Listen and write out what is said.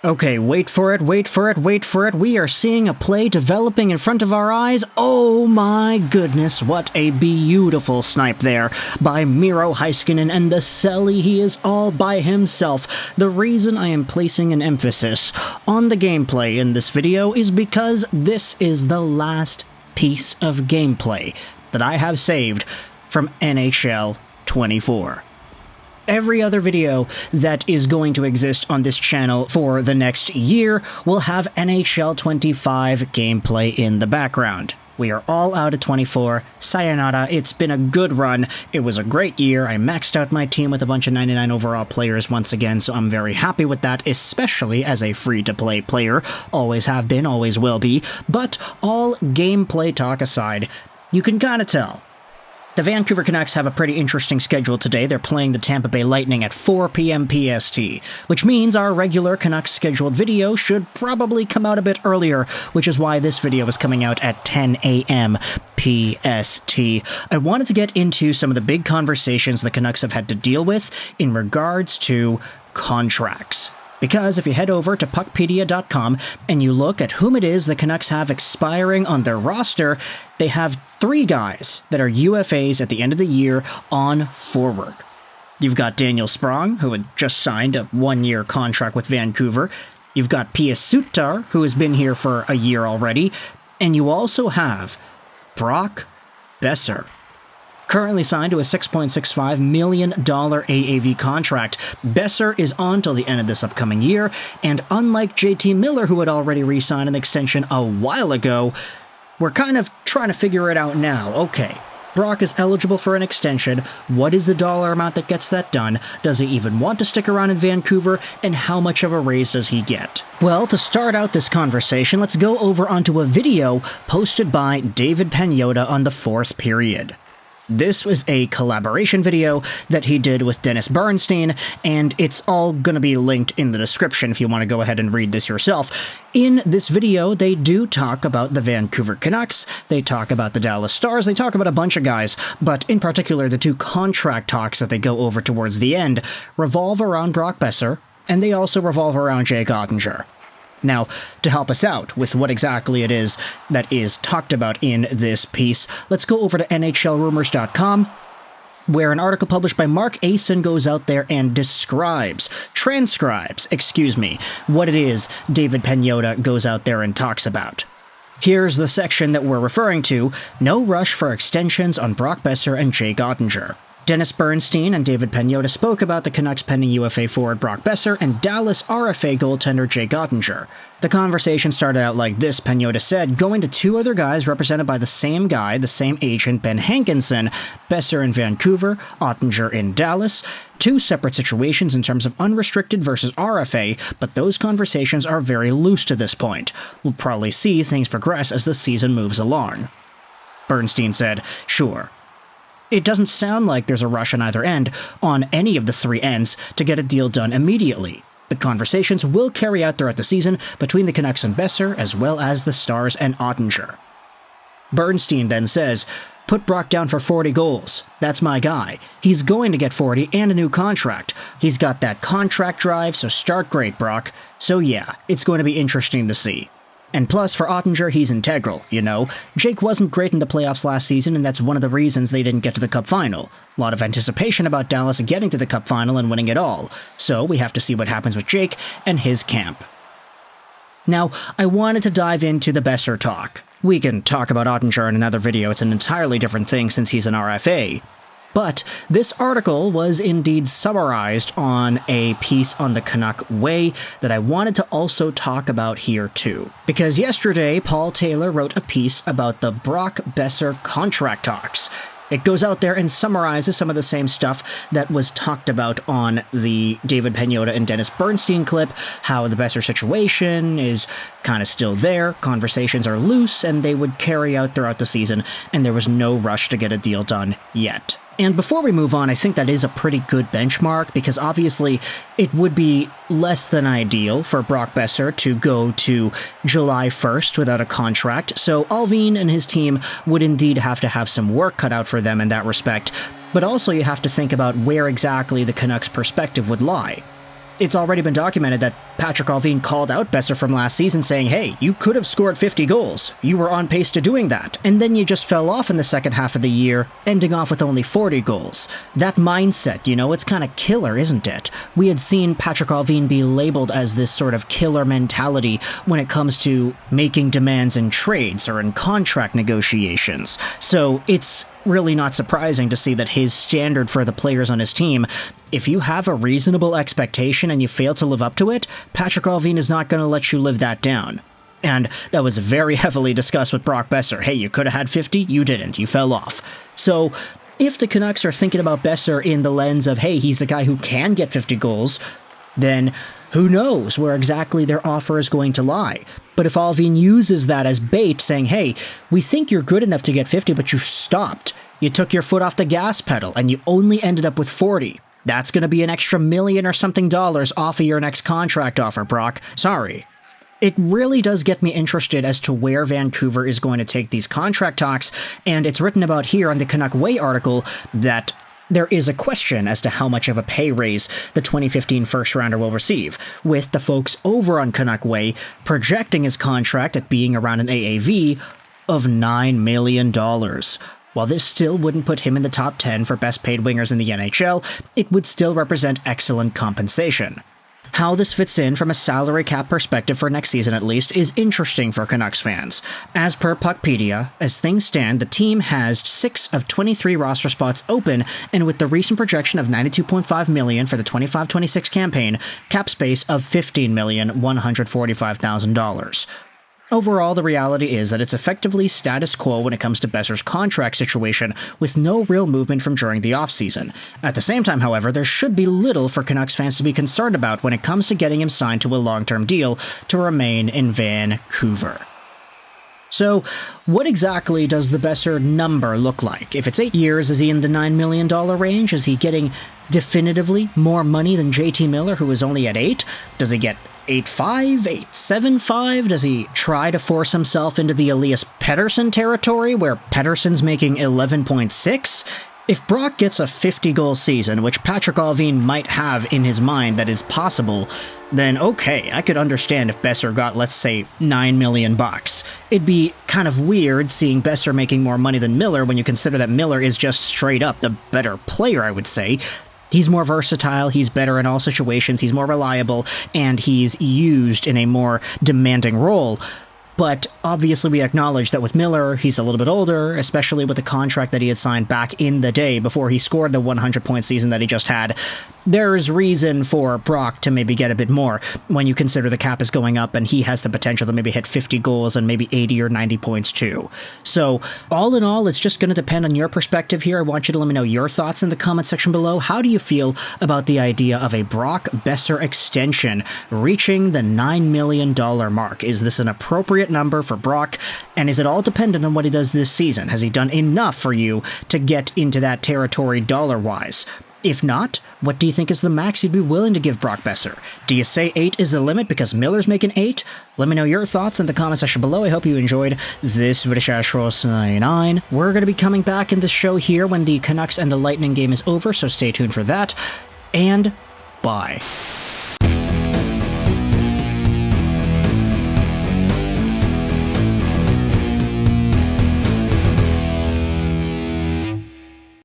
Okay, wait for it, wait for it, wait for it. We are seeing a play developing in front of our eyes. Oh my goodness, what a beautiful snipe there by Miro Heiskanen and the Selly. He is all by himself. The reason I am placing an emphasis on the gameplay in this video is because this is the last piece of gameplay that I have saved from NHL 24. Every other video that is going to exist on this channel for the next year will have NHL 25 gameplay in the background. We are all out of 24. Sayonara, it's been a good run. It was a great year. I maxed out my team with a bunch of 99 overall players once again, so I'm very happy with that, especially as a free-to-play player. Always have been, always will be. But all gameplay talk aside, you can kinda tell. The Vancouver Canucks have a pretty interesting schedule today. They're playing the Tampa Bay Lightning at 4 p.m. PST, which means our regular Canucks scheduled video should probably come out a bit earlier, which is why this video is coming out at 10 a.m. PST. I wanted to get into some of the big conversations the Canucks have had to deal with in regards to contracts. Because if you head over to puckpedia.com and you look at whom it is the Canucks have expiring on their roster, they have 3 guys that are UFAs at the end of the year on forward. You've got Daniel Sprong, who had just signed a 1-year contract with Vancouver. You've got Pius Suter, who has been here for a year already. And you also have Brock Boeser, currently signed to a $6.65 million AAV contract. Boeser is on till the end of this upcoming year, and unlike JT Miller, who had already re-signed an extension a while ago, we're kind of trying to figure it out now. Okay, Brock is eligible for an extension. What is the dollar amount that gets that done? Does he even want to stick around in Vancouver? And how much of a raise does he get? Well, to start out this conversation, let's go over onto a video posted by David Pagnotta on the 4th period. This was a collaboration video that he did with Dennis Bernstein, and it's all going to be linked in the description if you want to go ahead and read this yourself. In this video, they do talk about the Vancouver Canucks, they talk about the Dallas Stars, they talk about a bunch of guys, but in particular the 2 contract talks that they go over towards the end revolve around Brock Boeser, and they also revolve around Jake Oettinger. Now, to help us out with what exactly it is that is talked about in this piece, let's go over to NHLRumours.com, where an article published by Mark Asen goes out there and transcribes, what it is David Pagnotta goes out there and talks about. Here's the section that we're referring to: no rush for extensions on Brock Boeser and Jake Oettinger. Dennis Bernstein and David Pagnotta spoke about the Canucks pending UFA forward Brock Boeser and Dallas RFA goaltender Jake Oettinger. The conversation started out like this, Pagnotta said, going to 2 other guys represented by the same guy, the same agent, Ben Hankinson, Boeser in Vancouver, Oettinger in Dallas. 2 separate situations in terms of unrestricted versus RFA, but those conversations are very loose to this point. We'll probably see things progress as the season moves along. Bernstein said, sure. It doesn't sound like there's a rush on either end, on any of the 3 ends, to get a deal done immediately. But conversations will carry out throughout the season between the Canucks and Boeser, as well as the Stars and Oettinger. Bernstein then says, put Brock down for 40 goals. That's my guy. He's going to get 40 and a new contract. He's got that contract drive, so start great, Brock. So yeah, it's going to be interesting to see. And plus, for Oettinger, he's integral, you know. Jake wasn't great in the playoffs last season, and that's one of the reasons they didn't get to the Cup final. A lot of anticipation about Dallas getting to the Cup final and winning it all. So we have to see what happens with Jake and his camp. Now, I wanted to dive into the Boeser talk. We can talk about Oettinger in another video, it's an entirely different thing since he's an RFA. But this article was indeed summarized on a piece on the Canuck Way that I wanted to also talk about here too. Because yesterday, Paul Taylor wrote a piece about the Brock Boeser contract talks. It goes out there and summarizes some of the same stuff that was talked about on the David Pagnotta and Dennis Bernstein clip, how the Boeser situation is kind of still there, conversations are loose, and they would carry out throughout the season, and there was no rush to get a deal done yet. And before we move on, I think that is a pretty good benchmark, because obviously it would be less than ideal for Brock Boeser to go to July 1st without a contract, so Alvin and his team would indeed have to have some work cut out for them in that respect, but also you have to think about where exactly the Canucks' perspective would lie. It's already been documented that Patrik Allvin called out Boeser from last season saying, hey, you could have scored 50 goals. You were on pace to doing that. And then you just fell off in the second half of the year, ending off with only 40 goals. That mindset, it's kind of killer, isn't it? We had seen Patrik Allvin be labeled as this sort of killer mentality when it comes to making demands in trades or in contract negotiations. So it's really not surprising to see that his standard for the players on his team, if you have a reasonable expectation and you fail to live up to it, Patrik Allvin is not going to let you live that down. And that was very heavily discussed with Brock Boeser. Hey, you could have had 50, you didn't, you fell off. So if the Canucks are thinking about Boeser in the lens of, hey, he's a guy who can get 50 goals, then who knows where exactly their offer is going to lie. But if Allvin uses that as bait, saying, hey, we think you're good enough to get 50, but you stopped. You took your foot off the gas pedal, and you only ended up with 40. That's going to be an extra $1 million or something off of your next contract offer, Brock. Sorry. It really does get me interested as to where Vancouver is going to take these contract talks, and it's written about here on the Canuck Way article that there is a question as to how much of a pay raise the 2015 first-rounder will receive, with the folks over on Canuck Way projecting his contract at being around an AAV of $9 million. While this still wouldn't put him in the top 10 for best-paid wingers in the NHL, it would still represent excellent compensation. How this fits in from a salary cap perspective for next season at least is interesting for Canucks fans. As per Puckpedia, as things stand, the team has 6 of 23 roster spots open, and with the recent projection of $92.5 million for the 25-26 campaign, cap space of $15,145,000. Overall, the reality is that it's effectively status quo when it comes to Boeser's contract situation, with no real movement from during the offseason. At the same time, however, there should be little for Canucks fans to be concerned about when it comes to getting him signed to a long-term deal to remain in Vancouver. So, what exactly does the Boeser number look like? If it's 8 years, is he in the $9 million range? Is he getting definitively more money than JT Miller, who is only at 8? Does he get 8.5, 8.75? Does he try to force himself into the Elias Pettersson territory, where Pettersson's making 11.6? If Brock gets a 50-goal season, which Patrik Allvin might have in his mind that is possible, then okay, I could understand if Boeser got, let's say, $9 million. It'd be kind of weird seeing Boeser making more money than Miller when you consider that Miller is just straight up the better player, I would say. He's more versatile, he's better in all situations, he's more reliable, and he's used in a more demanding role. But obviously we acknowledge that with Miller, he's a little bit older, especially with the contract that he had signed back in the day before he scored the 100-point season that he just had. There's reason for Brock to maybe get a bit more when you consider the cap is going up and he has the potential to maybe hit 50 goals and maybe 80 or 90 points too. So all in all, it's just going to depend on your perspective here. I want you to let me know your thoughts in the comment section below. How do you feel about the idea of a Brock Boeser extension reaching the $9 million mark? Is this an appropriate number for Brock? And is it all dependent on what he does this season? Has he done enough for you to get into that territory dollar-wise? If not, what do you think is the max you'd be willing to give Brock Boeser? Do you say 8 is the limit because Miller's making 8? Let me know your thoughts in the comment section below. I hope you enjoyed this video. We're going to be coming back in this show here when the Canucks and the Lightning game is over, so stay tuned for that. And bye.